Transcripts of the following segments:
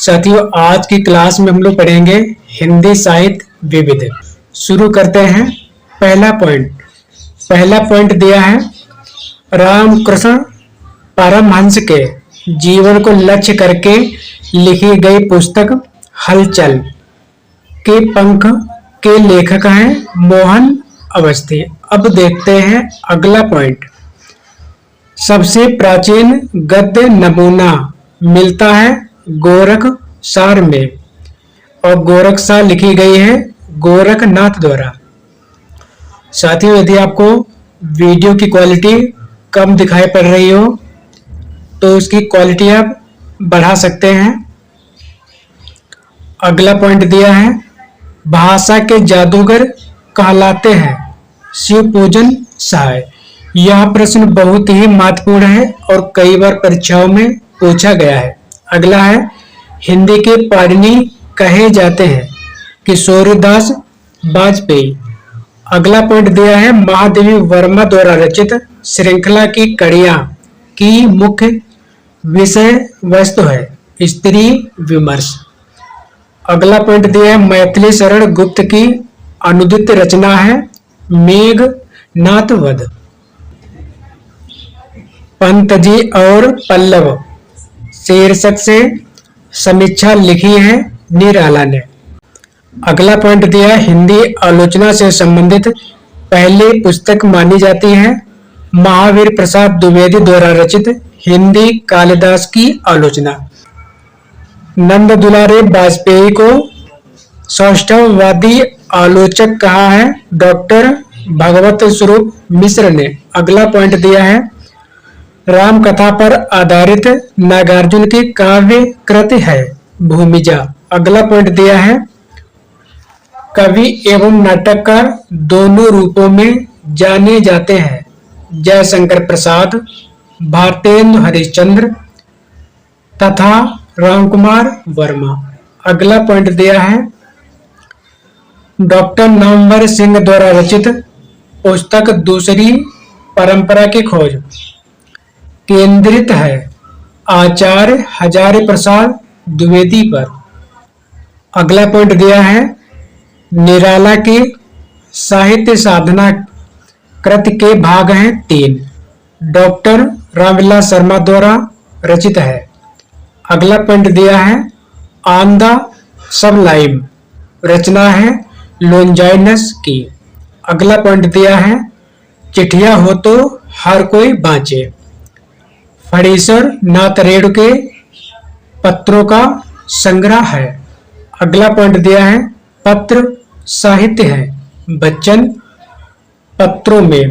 साथियों, आज की क्लास में हम लोग पढ़ेंगे हिंदी साहित्य विविध। शुरू करते हैं। पहला पॉइंट दिया है रामकृष्ण परमहंस के जीवन को लक्ष्य करके लिखी गई पुस्तक हलचल के पंख के लेखक हैं मोहन अवस्थी। अब देखते हैं अगला पॉइंट। सबसे प्राचीन गद्य नमूना मिलता है गोरखसार में और गोरखसार लिखी गई है गोरखनाथ द्वारा। साथियों, यदि आपको वीडियो की क्वालिटी कम दिखाई पड़ रही हो तो उसकी क्वालिटी आप बढ़ा सकते हैं। अगला पॉइंट दिया है भाषा के जादूगर कहलाते हैं शिव पूजन सहाय। यह प्रश्न बहुत ही महत्वपूर्ण है और कई बार परीक्षाओं में पूछा गया है। अगला है हिंदी के पाणिनि कहे जाते हैं किशोरीदास वाजपेयी। अगला पॉइंट दिया है महादेवी वर्मा द्वारा रचित श्रृंखला की कड़ियां की मुख्य विषय वस्तु है स्त्री विमर्श। अगला पॉइंट दिया है मैथिली शरण गुप्त की अनुदित रचना है मेघनाथ वध। पंतजी और पल्लव शीर्षक से समीक्षा लिखी है निराला ने। अगला पॉइंट दिया हिंदी आलोचना से संबंधित पहली पुस्तक मानी जाती है महावीर प्रसाद द्विवेदी द्वारा रचित हिंदी कालिदास की आलोचना। नंद दुलारे वाजपेयी को सौष्ठववादी आलोचक कहा है डॉक्टर भगवत स्वरूप मिश्र ने। अगला पॉइंट दिया है राम कथा पर आधारित नागार्जुन की काव्य कृति है भूमिजा। अगला पॉइंट दिया है कवि एवं नाटककार दोनों रूपों में जाने जाते हैं जयशंकर प्रसाद, भारतेंदु हरिश्चंद्र तथा रामकुमार वर्मा। अगला पॉइंट दिया है डॉक्टर नामवर सिंह द्वारा रचित पुस्तक दूसरी परंपरा की खोज केंद्रित है आचार्य हजारी प्रसाद द्विवेदी पर। अगला पॉइंट दिया है निराला की साहित्य साधना कृति के भाग हैं 3 डॉक्टर रामविलास शर्मा द्वारा रचित है। अगला पॉइंट दिया है ऑन द सबलाइम रचना है लोंजाइनस की। अगला पॉइंट दिया है चिट्ठियां हो तो हर कोई बाँचे फणीश्वर नाथ रेणु के पत्रों का संग्रह है। अगला पॉइंट दिया है पत्र साहित्य है बच्चन पत्रों में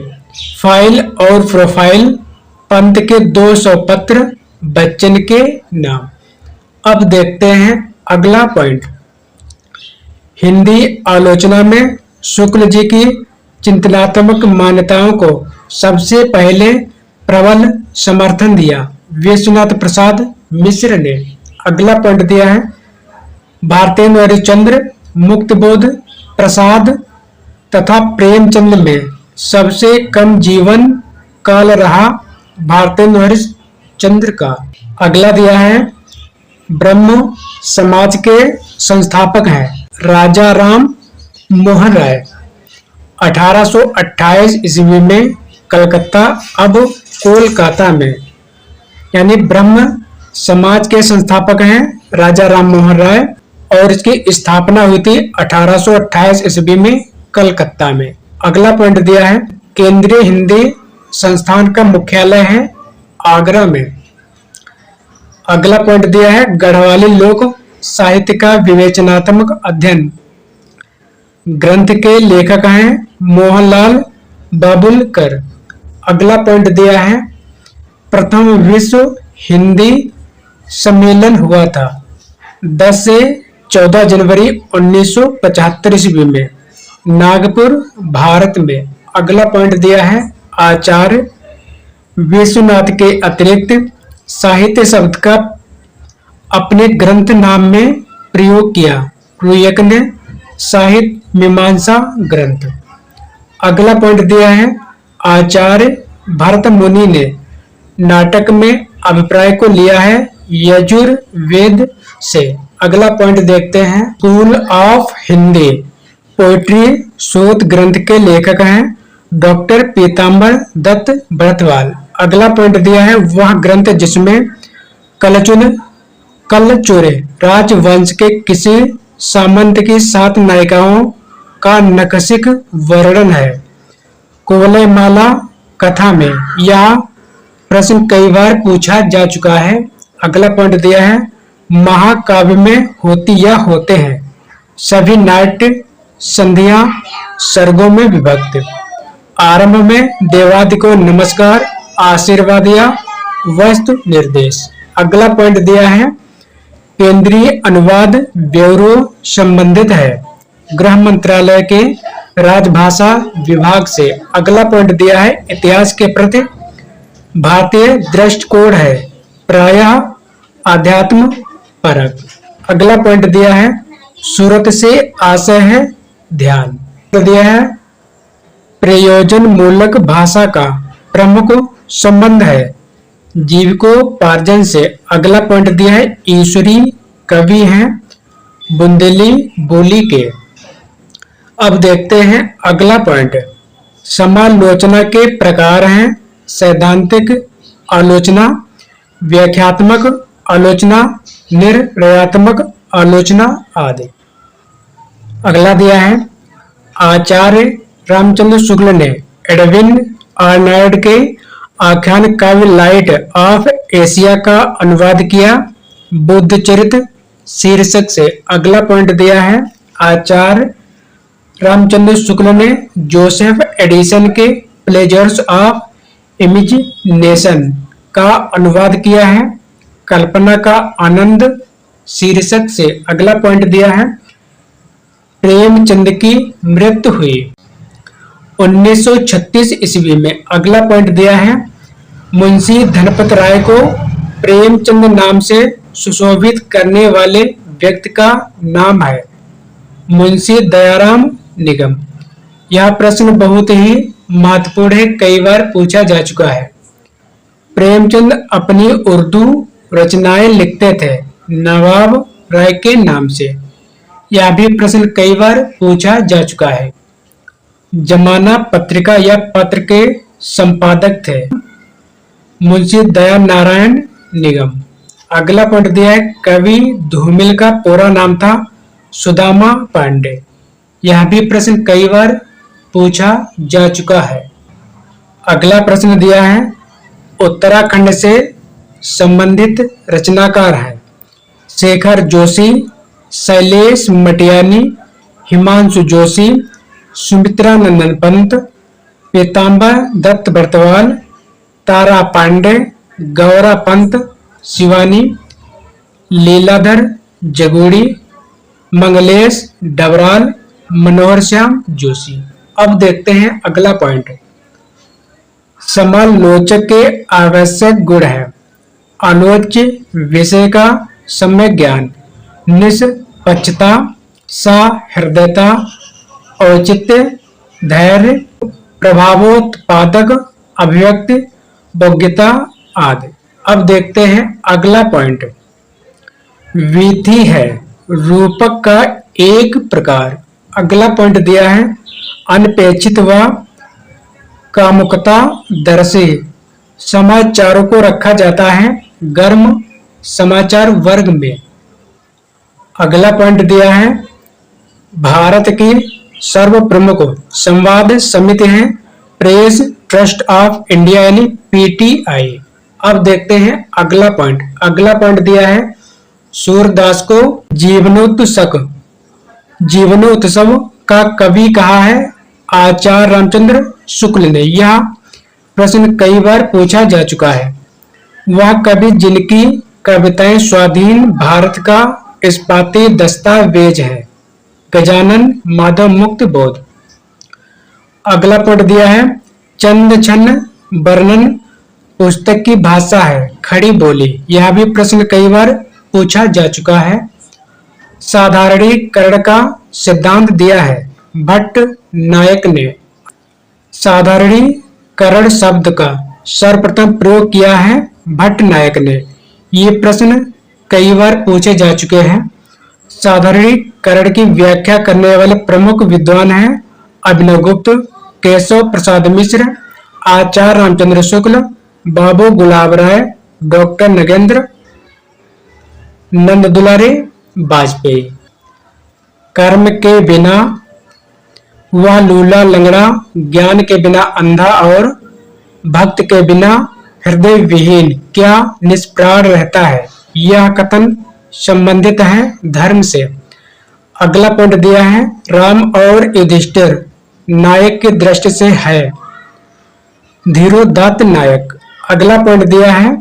फाइल और प्रोफाइल पंत के 200 पत्र बच्चन के नाम। अब देखते हैं अगला पॉइंट। हिंदी आलोचना में शुक्ल जी की चिंतनात्मक मान्यताओं को सबसे पहले प्रबल समर्थन दिया विश्वनाथ प्रसाद मिश्र ने। अगला पॉइंट दिया है भारतेंदु हरिश्चंद्र मुक्तबोध प्रसाद तथा प्रेमचंद में सबसे कम जीवन काल रहा भारतेंदु हरिश्चंद्र का। अगला दिया है ब्रह्म समाज के संस्थापक हैं राजा राम मोहन राय। 1828 ईस्वी में कलकत्ता अब कोलकाता में, यानी ब्रह्म समाज के संस्थापक हैं राजा राम मोहन राय और इसकी स्थापना हुई थी 1828 ईस्वी में कलकत्ता में। अगला पॉइंट दिया है केंद्रीय हिंदी संस्थान का मुख्यालय है आगरा में। अगला पॉइंट दिया है गढ़वाली लोक साहित्य का विवेचनात्मक अध्ययन ग्रंथ के लेखक हैं मोहनलाल बाबुलकर। अगला पॉइंट दिया है प्रथम विश्व हिंदी सम्मेलन हुआ था 10 से 14 जनवरी 1975 ईस्वी में नागपुर भारत में। अगला पॉइंट दिया है आचार्य विश्वनाथ के अतिरिक्त साहित्य शब्द का अपने ग्रंथ नाम में प्रयोग किया रुयक ने साहित्य मीमांसा ग्रंथ। अगला पॉइंट दिया है आचार्य भरत मुनि ने नाटक में अभिप्राय को लिया है यजुर्वेद से। अगला पॉइंट देखते हैं, स्कूल ऑफ हिंदी पोएट्री शोध ग्रंथ के लेखक हैं डॉक्टर पीताम्बर दत्त भरतवाल। अगला पॉइंट दिया है, वह ग्रंथ जिसमें कलचुरे राजवंश के किसी सामंत की 7 नायिकाओं का नखशिख वर्णन है। कुवलयमाला कथा में यह प्रश्न कई बार पूछा जा चुका है। अगला पॉइंट दिया है, महाकाव्य में होती या होते हैं सभी नाट्य संधियां सर्गों में विभक्त। आरंभ में देवादि को नमस्कार, आशीर्वाद या वस्तु निर्देश। अगला पॉइंट दिया है, केंद्रीय अनुवाद ब्यूरो संबंधित है गृह मंत्रालय के राजभाषा विभाग से। अगला पॉइंट दिया है, इतिहास के प्रति भारतीय दृष्टिकोण है प्रायः आध्यात्म परक। अगला पॉइंट दिया है, सूरत से आशय है ध्यान। तो दिया है, प्रयोजन मूलक भाषा का प्रमुख संबंध है जीविकोपार्जन से। अगला पॉइंट दिया है, ईश्वरी कवि हैं बुंदेली बोली के। अब देखते हैं अगला पॉइंट, समालोचना के प्रकार हैं सैद्धांतिक आलोचना, व्याख्यात्मक आलोचना, निर्णयात्मक आलोचना आदि। अगला दिया है, आचार्य रामचंद्र शुक्ल ने एडविन आर्नल्ड के आख्यान काव्य लाइट ऑफ एशिया का अनुवाद किया बुद्ध चरित्र शीर्षक से। अगला पॉइंट दिया है, आचार्य रामचंद्र शुक्ल ने जोसेफ एडिसन के प्लेजर्स ऑफ इमेजिनेशन का अनुवाद किया है कल्पना का आनंद शीर्षक से। अगला पॉइंट दिया है, प्रेमचंद की मृत्यु हुई 1936 ईस्वी में। अगला पॉइंट दिया है, मुंशी धनपत राय को प्रेमचंद नाम से सुशोभित करने वाले व्यक्ति का नाम है मुंशी दयाराम निगम। यह प्रश्न बहुत ही महत्वपूर्ण है, कई बार पूछा जा चुका है। प्रेमचंद अपनी उर्दू रचनाएं लिखते थे नवाब राय के नाम से। यह भी प्रश्न कई बार पूछा जा चुका है। जमाना पत्रिका या पत्र के संपादक थे मुंशी दया नारायण निगम। अगला पॉइंट दिया है, कवि धूमिल का पूरा नाम था सुदामा पांडे। यह भी प्रश्न कई बार पूछा जा चुका है। अगला प्रश्न दिया है, उत्तराखंड से संबंधित रचनाकार हैं शेखर जोशी, शैलेश मटियानी, हिमांशु जोशी, सुमित्रा नंदन पंत, पीताम्बर दत्त बर्तवाल, तारा पांडे, गौरा पंत, शिवानी, लीलाधर जगोड़ी, मंगलेश डबराल, मनोहर श्याम जोशी। अब देखते हैं अगला पॉइंट, समालोचक के आवश्यक गुण है आलोच्य विषय का सम्यक ज्ञान, निष्पक्षता, सहृदयता, औचित्य, धैर्य, प्रभावोत्पादक अभिव्यक्ति, योग्यता आदि। अब देखते हैं अगला पॉइंट, विधि है रूपक का एक प्रकार। अगला पॉइंट दिया है, अनपेक्षित व कामुकता दर्शी समाचारों को रखा जाता है गर्म समाचार वर्ग में। अगला पॉइंट दिया है, भारत की सर्व प्रमुख संवाद समिति है प्रेस ट्रस्ट ऑफ इंडिया यानी पीटीआई। अब देखते हैं अगला पॉइंट। अगला पॉइंट दिया है, सूरदास को जीवनोत्सव का कवि कहा है आचार्य रामचंद्र शुक्ल ने। यह प्रश्न कई बार पूछा जा चुका है। वह कवि जिनकी कविताएं स्वाधीन भारत का इस्पाती दस्तावेज है गजानन माधव मुक्त बोध। अगला पॉइंट दिया है, चंद छन्न वर्णन पुस्तक की भाषा है खड़ी बोली। यह भी प्रश्न कई बार पूछा जा चुका है। साधारणीकरण का सिद्धांत दिया है भट्ट नायक ने। साधारणीकरण शब्द का सर्वप्रथम प्रयोग किया है भट्ट नायक ने। ये प्रश्न कई बार पूछे जा चुके हैं। साधारणीकरण की व्याख्या करने वाले प्रमुख विद्वान हैं अभिनवगुप्त, केशव प्रसाद मिश्र, आचार्य रामचंद्र शुक्ल, बाबू गुलाब राय, डॉक्टर नगेंद्र, नंद दुलारे वाजपेयी। कर्म के बिना वह लूला लंगड़ा, ज्ञान के बिना अंधा और भक्त के बिना हृदय विहीन क्या निष्प्राण रहता है। यह कथन संबंधित है धर्म से। अगला पॉइंट दिया है राम और युधिष्ठिर नायक की दृष्टि से है धीरोदात्त नायक। अगला पॉइंट दिया है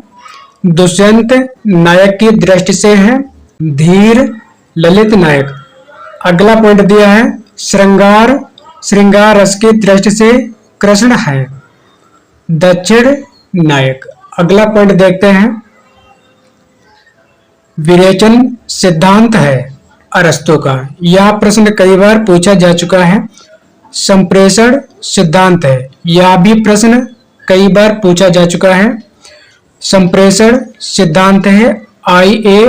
दुष्यंत नायक की दृष्टि से है धीर ललित नायक। अगला पॉइंट दिया है श्रृंगार रस की दृष्टि से कृष्ण है दक्षिण नायक। अगला पॉइंट देखते हैं विरेचन सिद्धांत है अरस्तु का। यह प्रश्न कई बार पूछा जा चुका है। संप्रेषण सिद्धांत है, यह भी प्रश्न कई बार पूछा जा चुका है। संप्रेषण सिद्धांत है I.A.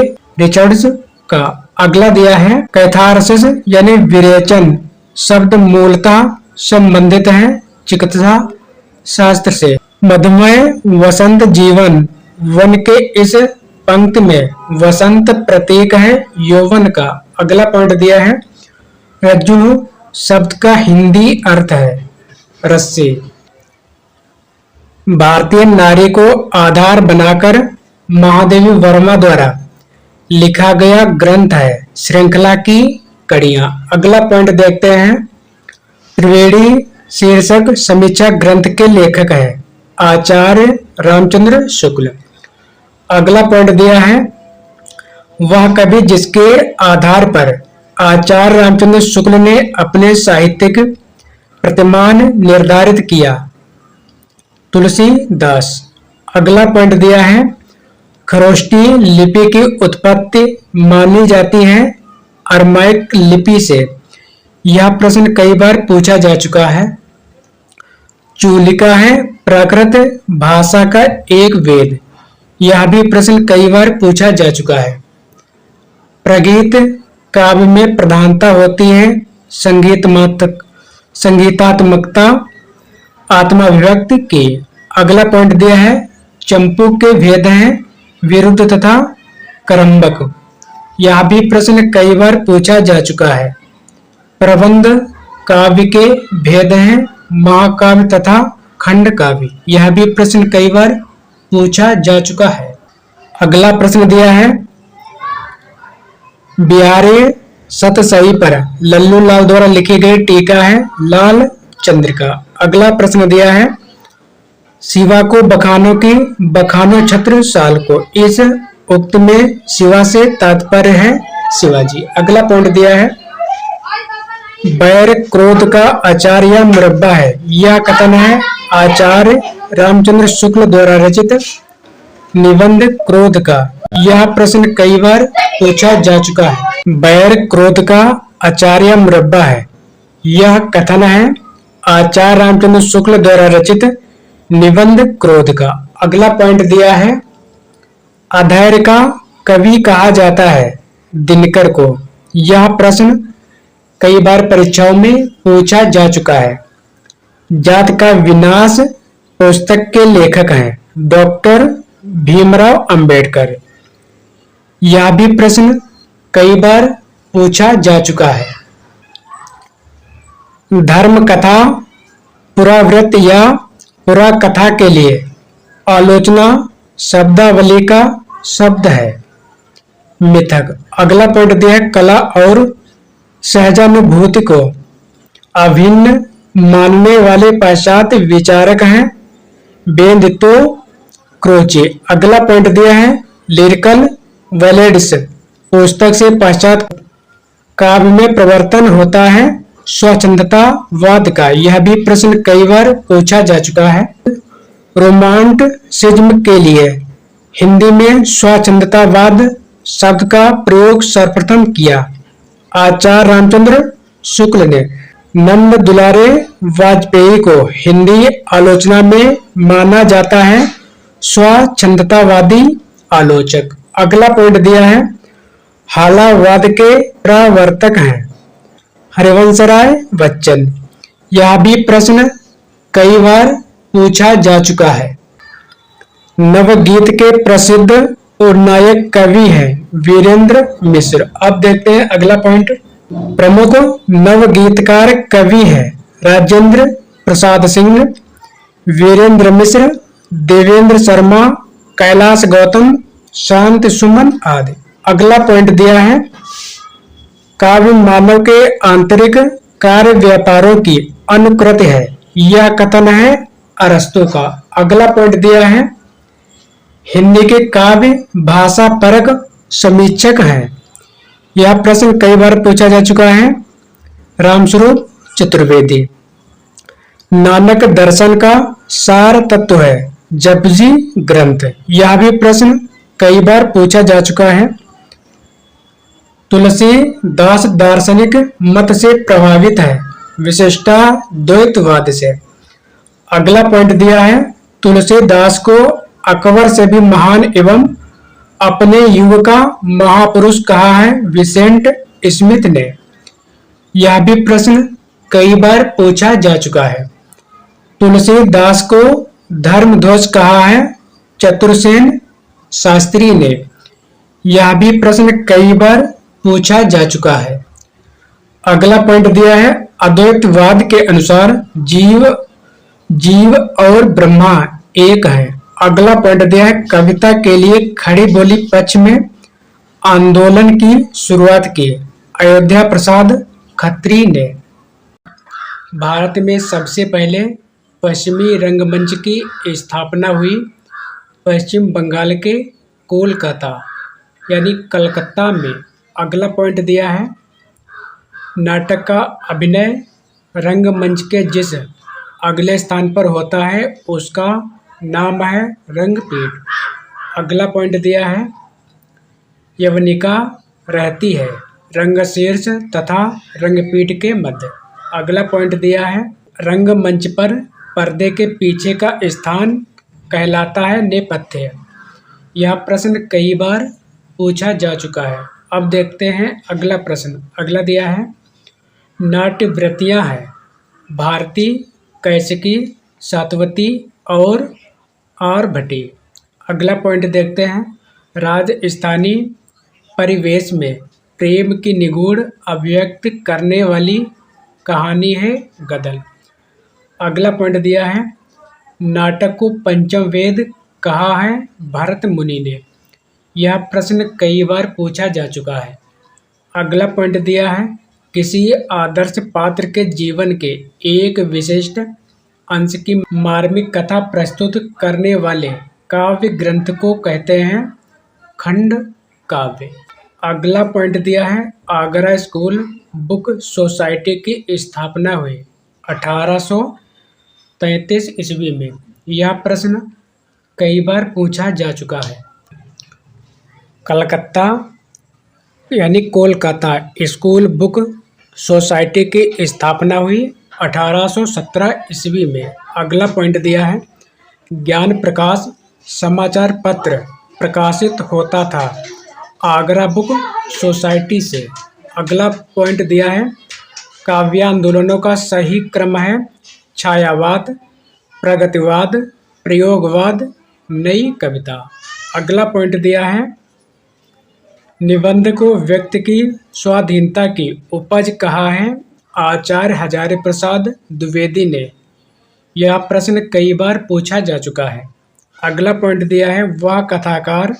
रिचर्ड्स का। अगला दिया है कैथारसिस यानी विरेचन शब्द मूलतः संबंधित है चिकित्सा शास्त्र से। मधुमेह वसंत जीवन वन के इस पंक्ति में वसंत प्रतीक है यौवन का। अगला पॉइंट दिया है रज्जु शब्द का हिंदी अर्थ है रस्सी। भारतीय नारी को आधार बनाकर महादेवी वर्मा द्वारा लिखा गया ग्रंथ है श्रृंखला की कड़ियां। अगला पॉइंट देखते हैं त्रिवेणी शीर्षक समीक्षा ग्रंथ के लेखक है आचार्य रामचंद्र शुक्ल। अगला पॉइंट दिया है वह कवि जिसके आधार पर आचार्य रामचंद्र शुक्ल ने अपने साहित्यिक प्रतिमान निर्धारित किया तुलसीदास। अगला पॉइंट दिया है खरोष्टी लिपि की उत्पत्ति मानी जाती है अरमाइक लिपि से। यह प्रश्न कई बार पूछा जा चुका है। चूलिका है प्राकृत भाषा का एक वेद। यह भी प्रश्न कई बार पूछा जा चुका है। प्रगीत काव्य में प्रधानता होती है संगीतात्मकता आत्माभिव्यक्ति की। अगला पॉइंट दिया है चंपू के भेद हैं विरुद्ध तथा करम्बक। यह भी प्रश्न कई बार पूछा जा चुका है। प्रबंध काव्य के भेद हैं महाकाव्य तथा खंड काव्य। यह भी प्रश्न कई बार पूछा जा चुका है। अगला प्रश्न दिया है बिहारी सतसई पर लल्लू लाल द्वारा लिखी गई टीका है लाल चंद्रिका। अगला प्रश्न दिया है शिवा को बखानों की बखानो छत्र साल को। इस उक्त में शिवा से तात्पर्य है शिवाजी। अगला पॉइंट दिया है बैर क्रोध का आचार या मुरब्बा है। यह कथन है आचार्य रामचंद्र शुक्ल द्वारा रचित निबंध क्रोध का। यह प्रश्न कई बार पूछा जा चुका है। बैर क्रोध का आचार या मुरब्बा है। यह कथन है आचार्य रामचंद्र शुक्ल द्वारा रचित निबंध क्रोध का। अगला पॉइंट दिया है अधैर्य का कवि कहा जाता है दिनकर को। यह प्रश्न कई बार परीक्षाओं में पूछा जा चुका है। जात का विनाश पुस्तक के लेखक हैं डॉक्टर भीमराव अंबेडकर। यह भी प्रश्न कई बार पूछा जा चुका है। धर्म कथा पुरावृत्त या पुरा कथा के लिए आलोचना शब्दावली का शब्द है मिथक। अगला पॉइंट दिया है कला और सहजानुभूति को अभिन्न मानने वाले पाश्चात्य विचारक हैं बेनेडिक्टो क्रोचे। अगला पॉइंट दिया है लिरिकल वैलेडिस पुस्तक से पश्चात काव्य में प्रवर्तन होता है स्वच्छंदतावाद का। यह भी प्रश्न कई बार पूछा जा चुका है। रोमांटिसिज्म के लिए हिंदी में स्वच्छंदतावाद शब्द का प्रयोग सर्वप्रथम किया आचार्य रामचंद्र शुक्ल ने। नंद दुलारे वाजपेयी को हिंदी आलोचना में माना जाता है स्वच्छंदतावादी आलोचक। अगला पॉइंट दिया है हालावाद के प्रवर्तक हैं हरिवंशराय बच्चन। यह भी प्रश्न कई बार पूछा जा चुका है। नवगीत के प्रसिद्ध और नायक कवि हैं वीरेंद्र मिश्र। अब देखते हैं अगला पॉइंट। प्रमुख नवगीतकार कवि हैं राजेंद्र प्रसाद सिंह, वीरेंद्र मिश्र, देवेंद्र शर्मा, कैलाश गौतम, शांत सुमन आदि। अगला पॉइंट दिया है काव्य मानव के आंतरिक कार्य व्यापारों की अनुकृति है। यह कथन है अरस्तु का। अगला पॉइंट दिया है हिंदी के काव्य भाषा परक समीक्षक हैं। यह प्रश्न कई बार पूछा जा चुका है रामस्वरूप चतुर्वेदी। नानक दर्शन का सार तत्व है जपजी ग्रंथ। यह भी प्रश्न कई बार पूछा जा चुका है। तुलसीदास दार्शनिक मत से प्रभावित है विशिष्टाद्वैतवाद से। अगला पॉइंट दिया है तुलसीदास को अकबर से भी महान एवं अपने युग का महापुरुष कहा है विसेंट स्मिथ ने। यह भी प्रश्न कई बार पूछा जा चुका है। तुलसीदास को धर्मध्वज कहा है चतुरसेन शास्त्री ने। यह भी प्रश्न कई बार पूछा जा चुका है। अगला पॉइंट दिया है अद्वैतवाद के अनुसार जीव और ब्रह्मा एक है। अगला पॉइंट दिया है कविता के लिए खड़ी बोली पक्ष में आंदोलन की शुरुआत की अयोध्या प्रसाद खत्री ने। भारत में सबसे पहले पश्चिमी रंगमंच की स्थापना हुई पश्चिम बंगाल के कोलकाता यानी कलकत्ता में। अगला पॉइंट दिया है नाटक का अभिनय रंगमंच के जिस अगले स्थान पर होता है उसका नाम है रंगपीठ। अगला पॉइंट दिया है यवनिका रहती है रंगशीर्ष तथा रंगपीठ के मध्य। अगला पॉइंट दिया है रंगमंच पर पर्दे के पीछे का स्थान कहलाता है नेपथ्य। यह प्रश्न कई बार पूछा जा चुका है। अब देखते हैं अगला प्रश्न। अगला दिया है नाट्यवृत्तियाँ हैं भारती, कैसिकी, सातवती और आरभटी। अगला पॉइंट देखते हैं राजस्थानी परिवेश में प्रेम की निगूढ़ अभिव्यक्त करने वाली कहानी है गदल। अगला पॉइंट दिया है नाटक को पंचम वेद कहा है भरत मुनि ने। यह प्रश्न कई बार पूछा जा चुका है। अगला पॉइंट दिया है किसी आदर्श पात्र के जीवन के एक विशिष्ट अंश की मार्मिक कथा प्रस्तुत करने वाले काव्य ग्रंथ को कहते हैं खंड काव्य। अगला पॉइंट दिया है आगरा स्कूल बुक सोसाइटी की स्थापना हुई 1833 ईस्वी में। यह प्रश्न कई बार पूछा जा चुका है। कलकत्ता यानी कोलकाता स्कूल बुक सोसाइटी की स्थापना हुई 1817 ईस्वी में। अगला पॉइंट दिया है ज्ञान प्रकाश समाचार पत्र प्रकाशित होता था आगरा बुक सोसाइटी से। अगला पॉइंट दिया है काव्यांदोलनों का सही क्रम है छायावाद, प्रगतिवाद, प्रयोगवाद, नई कविता। अगला पॉइंट दिया है निबंध को व्यक्ति की स्वाधीनता की उपज कहा है आचार्य हजारी प्रसाद द्विवेदी ने। यह प्रश्न कई बार पूछा जा चुका है। अगला पॉइंट दिया है वह कथाकार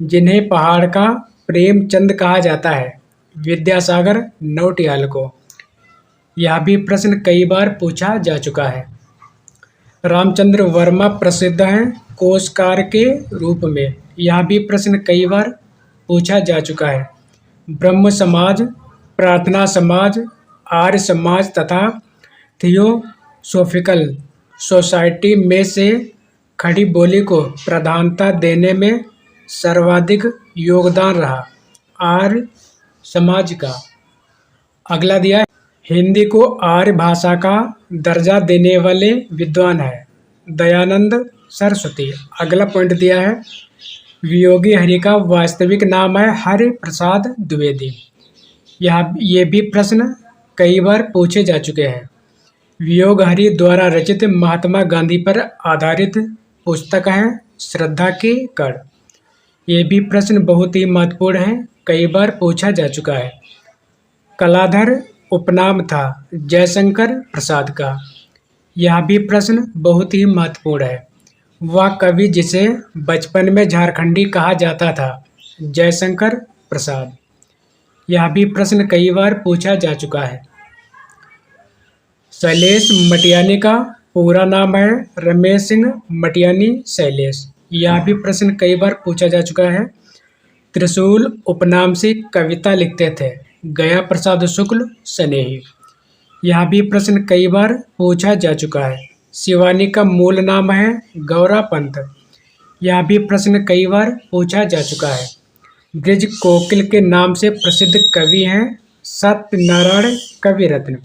जिन्हें पहाड़ का प्रेमचंद कहा जाता है विद्यासागर नौटियाल को। यह भी प्रश्न कई बार पूछा जा चुका है। रामचंद्र वर्मा प्रसिद्ध हैं कोशकार के रूप में। यह भी प्रश्न कई बार पूछा जा चुका है। ब्रह्म समाज, प्रार्थना समाज, आर्य समाज तथा थियोसोफिकल सोसाइटी में से खड़ी बोली को प्रधानता देने में सर्वाधिक योगदान रहा आर्य समाज का। अगला दिया है हिंदी को आर्य भाषा का दर्जा देने वाले विद्वान है दयानंद सरस्वती। अगला पॉइंट दिया है वियोगी हरि का वास्तविक नाम है हरि प्रसाद द्विवेदी। ये भी प्रश्न कई बार पूछे जा चुके हैं। वियोग हरि द्वारा रचित महात्मा गांधी पर आधारित पुस्तक है श्रद्धा के कण। ये भी प्रश्न बहुत ही महत्वपूर्ण है, कई बार पूछा जा चुका है। कलाधर उपनाम था जयशंकर प्रसाद का। यह भी प्रश्न बहुत ही महत्वपूर्ण है। वह कवि जिसे बचपन में झारखंडी कहा जाता था, जयशंकर प्रसाद। यह भी प्रश्न कई बार पूछा जा चुका है। शैलेश मटियानी का पूरा नाम है रमेश सिंह मटियानी शैलेश। यह भी प्रश्न कई बार पूछा जा चुका है। त्रिशूल उपनाम से कविता लिखते थे गया प्रसाद शुक्ल स्नेही। यह भी प्रश्न कई बार पूछा जा चुका है। शिवानी का मूल नाम है गौरा पंत। यह भी प्रश्न कई बार पूछा जा चुका है। ब्रिज कोकिल के नाम से प्रसिद्ध कवि हैं सत्यनारायण कविरत्न।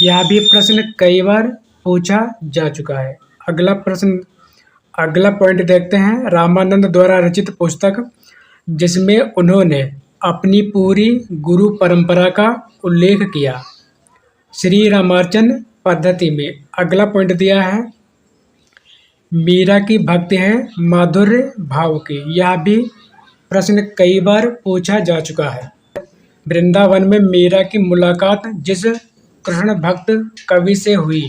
यह भी प्रश्न कई बार पूछा जा चुका है। अगला पॉइंट देखते हैं। रामानंद द्वारा रचित पुस्तक जिसमें उन्होंने अपनी पूरी गुरु परंपरा का उल्लेख किया, श्री रामार्चन पद्धति में। अगला पॉइंट दिया है मीरा की भक्ति है माधुर्य भाव की। यह भी प्रश्न कई बार पूछा जा चुका है। वृंदावन में मीरा की मुलाकात जिस कृष्ण भक्त कवि से हुई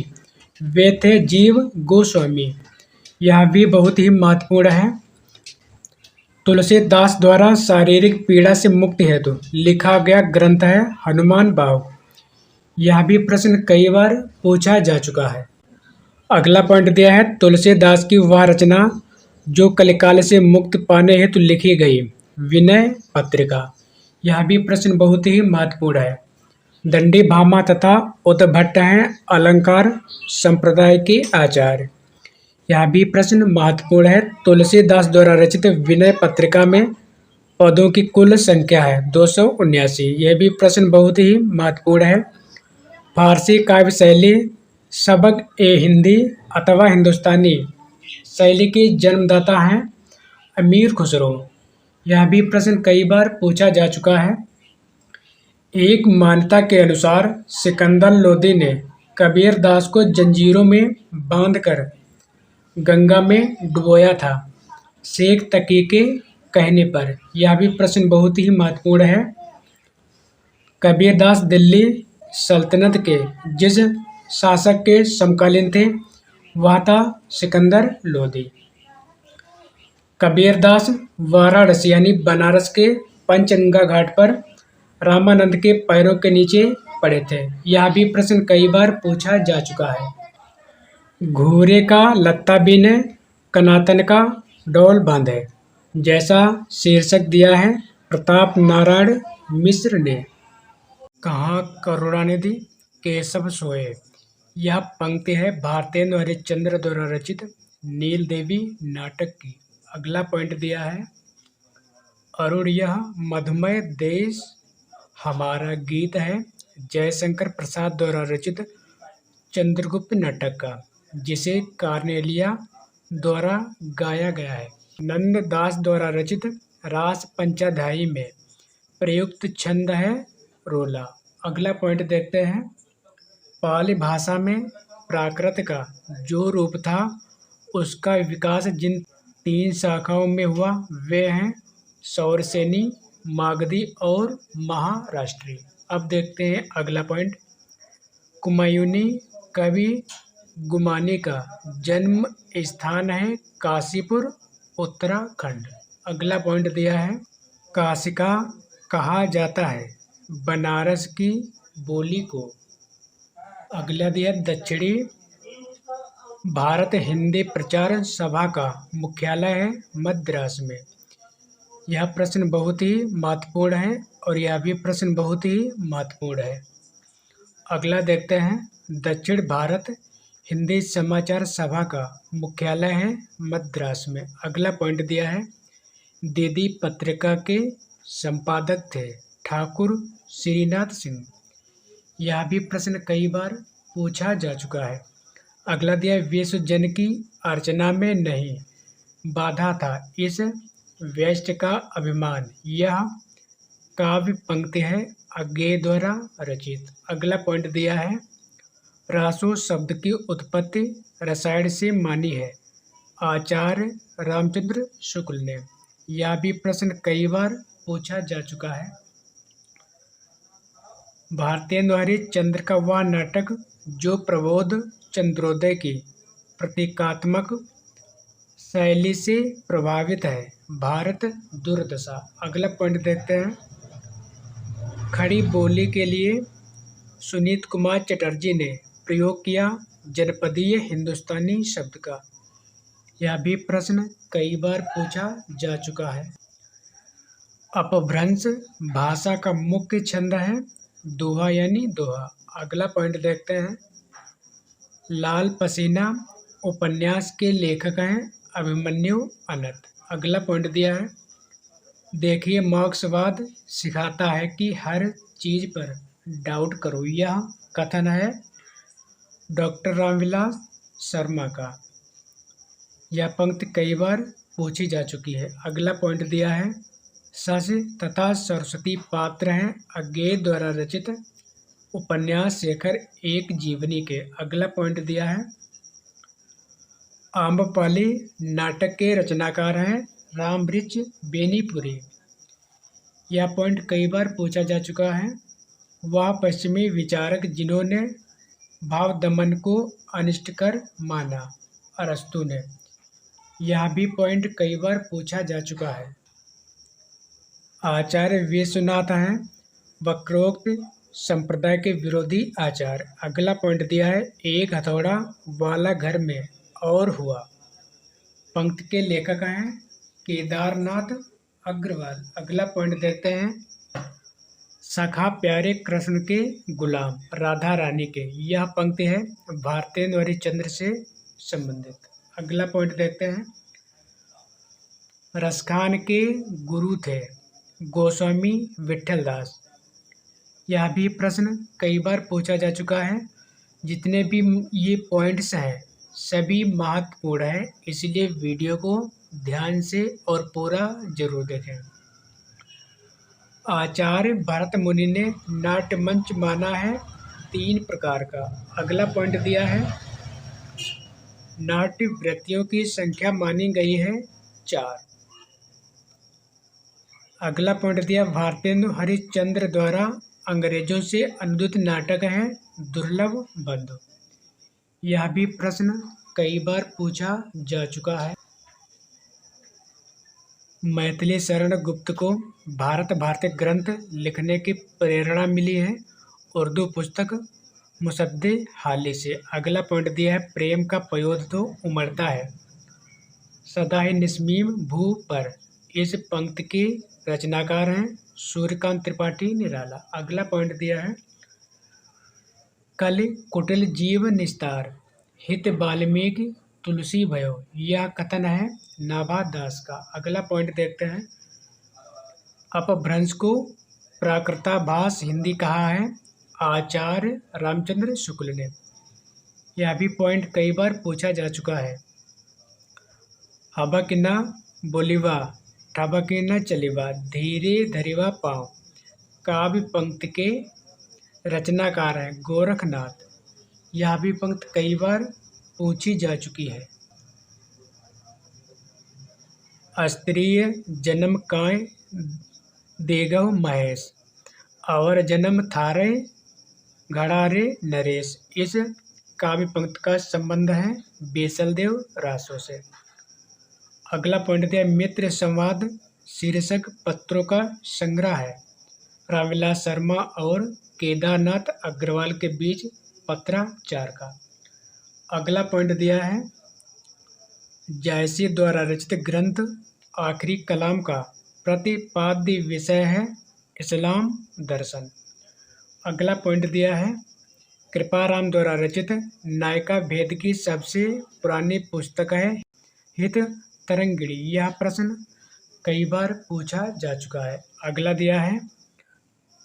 वे थे जीव गोस्वामी। यह भी बहुत ही महत्वपूर्ण है। तुलसीदास द्वारा शारीरिक पीड़ा से मुक्ति हेतु लिखा गया ग्रंथ है हनुमान बाहु। यह भी प्रश्न कई बार पूछा जा चुका है। अगला पॉइंट दिया है तुलसीदास की वह रचना जो कलिकाल से मुक्ति पाने हेतु लिखी गई, विनय पत्रिका। यह भी प्रश्न बहुत ही महत्वपूर्ण है। दंडी भामा तथा उद्भट्ट हैं अलंकार संप्रदाय के आचार्य। यह भी प्रश्न महत्वपूर्ण है। तुलसीदास द्वारा रचित विनय पत्रिका में पदों की कुल संख्या है 279। यह भी प्रश्न बहुत ही महत्वपूर्ण है। फारसी काव्य शैली सबक ए हिंदी अथवा हिंदुस्तानी शैली के जन्मदाता हैं अमीर खुसरो। यह भी प्रश्न कई बार पूछा जा चुका है। एक मान्यता के अनुसार सिकंदर लोदी ने कबीर दास को जंजीरों में बांधकर गंगा में डुबोया था शेख तकी के कहने पर। यह भी प्रश्न बहुत ही महत्वपूर्ण है। कबीर दास दिल्ली सल्तनत के जिस शासक के समकालीन थे वह था सिकंदर लोदी। कबीरदास वाराणसी यानी बनारस के पंचगंगा घाट पर रामानंद के पैरों के नीचे पड़े थे। यह भी प्रश्न कई बार पूछा जा चुका है। घूरे का लत्ता बीने कनातन का डोल बांधे जैसा शीर्षक दिया है प्रताप नारायण मिश्र ने। कहाँ करुणानिधि केशव सोए। यह पंक्ति है भारतेंदु हरिश्चंद्र द्वारा रचित नील देवी नाटक की। अगला पॉइंट दिया है अरुण यह मधुमय देश हमारा गीत है जयशंकर प्रसाद द्वारा रचित चंद्रगुप्त नाटक का, जिसे कार्नेलिया द्वारा गाया गया है। नंद दास द्वारा रचित रास पंचाध्यायी में प्रयुक्त छंद है रोला। अगला पॉइंट देखते हैं पाली भाषा में प्राकृत का जो रूप था उसका विकास जिन 3 शाखाओं में हुआ वे हैं सौरसेनी, मागधी और महाराष्ट्री। अब देखते हैं अगला पॉइंट। कुमायूनी कवि गुमानी का जन्म स्थान है काशीपुर उत्तराखंड। अगला पॉइंट दिया है काशिका कहा जाता है बनारस की बोली को। अगला दिया दक्षिणी भारत हिंदी प्रचार सभा का मुख्यालय है मद्रास में। यह प्रश्न बहुत ही महत्वपूर्ण है और यह भी प्रश्न बहुत ही महत्वपूर्ण है। अगला देखते हैं दक्षिण भारत हिंदी समाचार सभा का मुख्यालय है मद्रास में। अगला पॉइंट दिया है दीदी पत्रिका के संपादक थे ठाकुर श्रीनाथ सिंह। यह भी प्रश्न कई बार पूछा जा चुका है। अगला दिया विश्व जन की अर्चना में नहीं बाधा था इस व्यष्ट का अभिमान। यह काव्य पंक्ति है अज्ञेय द्वारा रचित। अगला पॉइंट दिया है रासो शब्द की उत्पत्ति रसायन से मानी है आचार्य रामचंद्र शुक्ल ने। यह भी प्रश्न कई बार पूछा जा चुका है। भारतीय द्वारे चंद्र का वह नाटक जो प्रबोध चंद्रोदय की प्रतीकात्मक शैली से प्रभावित है भारत दुर्दशा। अगला पॉइंट देखते हैं खड़ी बोली के लिए सुनीत कुमार चटर्जी ने प्रयोग किया जनपदीय हिंदुस्तानी शब्द का। यह भी प्रश्न कई बार पूछा जा चुका है। अपभ्रंश भाषा का मुख्य छंद है दोहा यानी दोहा। अगला पॉइंट देखते हैं लाल पसीना उपन्यास के लेखक हैं अभिमन्यु अनंत। अगला पॉइंट दिया है देखिए मार्क्सवाद सिखाता है कि हर चीज पर डाउट करो। यह कथन है डॉक्टर रामविलास शर्मा का। यह पंक्ति कई बार पूछी जा चुकी है। अगला पॉइंट दिया है शशि तथा सरस्वती पात्र हैं अज्ञेय द्वारा रचित उपन्यास शेखर एक जीवनी के। अगला पॉइंट दिया है आम्रपाली नाटक के रचनाकार हैं रामवृक्ष बेनीपुरी। यह पॉइंट कई बार पूछा जा चुका है। वह पश्चिमी विचारक जिन्होंने भाव दमन को अनिष्टकर माना अरस्तु ने। यह भी पॉइंट कई बार पूछा जा चुका है। आचार्य विश्वनाथ हैं वक्रोक्त संप्रदाय के विरोधी आचार्य। अगला पॉइंट दिया है एक हथौड़ा वाला घर में और हुआ। पंक्ति के लेखक हैं केदारनाथ अग्रवाल। अगला पॉइंट देखते हैं सखा प्यारे कृष्ण के गुलाम राधा रानी के। यह पंक्ति है भारतेंदु हरिश्चंद्र से संबंधित। अगला पॉइंट देखते हैं रसखान के गुरु थे गोस्वामी विठलदास। यह भी प्रश्न कई बार पूछा जा चुका है। जितने भी ये पॉइंट्स हैं सभी महत्वपूर्ण है, इसलिए वीडियो को ध्यान से और पूरा जरूर देखें। आचार्य भरत मुनि ने नाट्य मंच माना है 3 प्रकार का। अगला पॉइंट दिया है नाट्य वृत्तियों की संख्या मानी गई है 4। अगला पॉइंट दिया भारतेंदु हरिश्चंद्र द्वारा अंग्रेजों से अनुदित नाटक है दुर्लभ बंधु। यह भी प्रश्न कई बार पूछा जा चुका है। मैथिली शरण गुप्त को भारत भारतीय ग्रंथ लिखने की प्रेरणा मिली है उर्दू पुस्तक मुसद्दे हाली से। अगला पॉइंट दिया है प्रेम का पयोध तो उमड़ता है सदा ही निस्मीम भू पर। इस पंक्ति के रचनाकार हैं सूर्यकांत त्रिपाठी निराला। अगला पॉइंट दिया है कलि कुटिल जीव निस्तार हित वाल्मीकि तुलसी भयो। यह कथन है नाभा दास का। अगला पॉइंट देखते हैं अपभ्रंश को प्राकृताभास हिंदी कहा है आचार्य रामचंद्र शुक्ल ने। यह भी पॉइंट कई बार पूछा जा चुका है। अबक न बोलिवा ठबक न चलिवा धीरे धरिवा पाँव। काव्य पंक्ति के रचनाकार हैं गोरखनाथ। यह भी पंक्ति कई बार पूछी जा चुकी है। अस्त्रीय जन्म काय देगव महेश और जन्म थारे घड़ा रे नरेश। इस काव्य पंक्ति का संबंध है बेसलदेव रासो से। अगला पॉइंट दिया मित्र संवाद शीर्षक पत्रों का संग्रह है रामविलास शर्मा और केदारनाथ अग्रवाल के बीच पत्राचार का। अगला पॉइंट दिया है जायसी द्वारा रचित ग्रंथ आखिरी कलाम का प्रतिपाद्य विषय है इस्लाम दर्शन। अगला पॉइंट दिया है कृपाराम द्वारा रचित नायका भेद की सबसे पुरानी पुस्तक है हित तरंगिणी। यह प्रश्न कई बार पूछा जा चुका है। अगला दिया है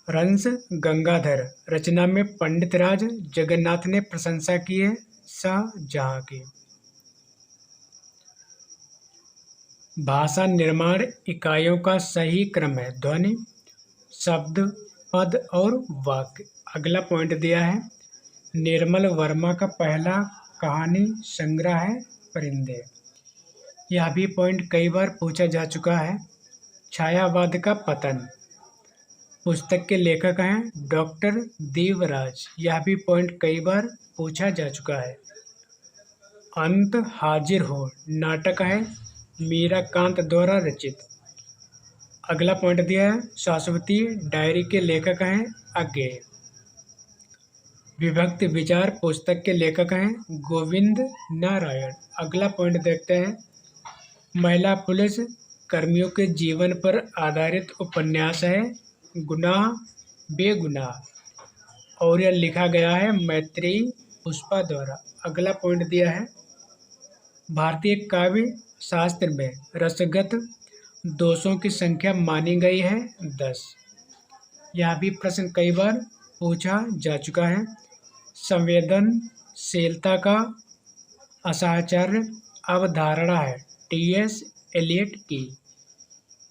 रंस गंगाधर रचना में पंडित राज जगन्नाथ ने प्रशंसा की है शाहजहां की। भाषा निर्माण इकाइयों का सही क्रम है ध्वनि, शब्द, पद और वाक्य। अगला पॉइंट दिया है निर्मल वर्मा का पहला कहानी संग्रह है परिंदे। यह भी पॉइंट कई बार पूछा जा चुका है। छायावाद का पतन पुस्तक के लेखक हैं डॉक्टर देवराज। यह भी पॉइंट कई बार पूछा जा चुका है। अंत हाजिर हो नाटक है मीराकांत द्वारा रचित। अगला पॉइंट दिया है शाश्वती डायरी के लेखक हैं अज्ञेय। विभक्ति विचार पुस्तक के लेखक हैं गोविंद नारायण। अगला पॉइंट देखते हैं महिला पुलिस कर्मियों के जीवन पर आधारित उपन्यास है गुनाह बेगुनाह और यह लिखा गया है मैत्रेयी पुष्पा द्वारा। अगला पॉइंट दिया है भारतीय काव्य शास्त्र में रसगत दोषों की संख्या मानी गई है 10। यह भी प्रश्न कई बार पूछा जा चुका है। संवेदनशीलता का असाचार्य अवधारणा है टी.एस. एलियट की।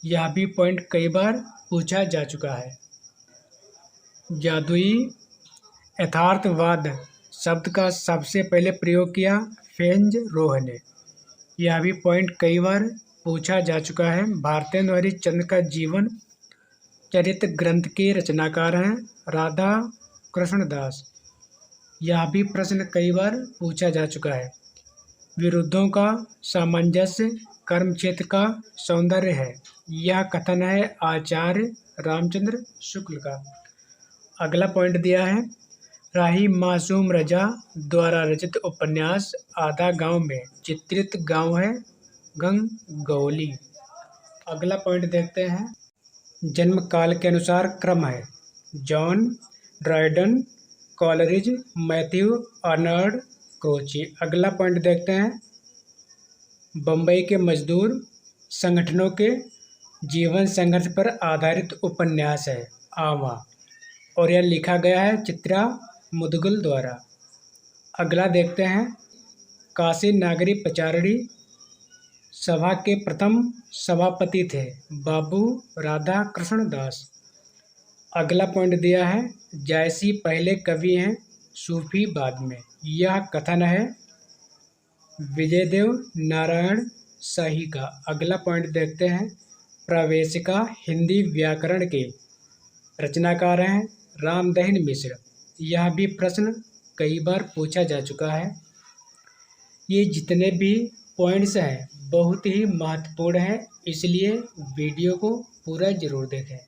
यह भी पॉइंट कई बार पूछा जा चुका है। जादुई यथार्थवाद शब्द का सबसे पहले प्रयोग किया फेंज रोह ने। यह भी पॉइंट कई बार पूछा जा चुका है। भारतेंदु हरिश्चंद्र का जीवन चरित्र ग्रंथ के रचनाकार हैं राधा कृष्ण दास। यह भी प्रश्न कई बार पूछा जा चुका है। विरुद्धों का सामंजस्य कर्म क्षेत्र का सौंदर्य है। यह कथन है आचार्य रामचंद्र शुक्ल का। अगला पॉइंट दिया है राही मासूम रजा द्वारा रचित उपन्यास आधा गांव में चित्रित गांव है गंगौली। अगला पॉइंट देखते हैं जन्म काल के अनुसार क्रम है John Dryden Coleridge Matthew Arnold crochet. अगला पॉइंट देखते हैं बम्बई के मजदूर संगठनों के जीवन संघर्ष पर आधारित उपन्यास है आवा और यह लिखा गया है चित्रा मुदगल द्वारा। अगला देखते हैं काशी नागरी पचारणी सभा के प्रथम सभापति थे बाबू राधा कृष्ण दास। अगला पॉइंट दिया है जायसी पहले कवि हैं सूफी बाद में। यह कथन है विजयदेव नारायण शाही का। अगला पॉइंट देखते हैं प्रवेशिका हिंदी व्याकरण के रचनाकार हैं रामदहिन मिश्र। यह भी प्रश्न कई बार पूछा जा चुका है। ये जितने भी पॉइंट्स हैं बहुत ही महत्वपूर्ण हैं, इसलिए वीडियो को पूरा ज़रूर देखें।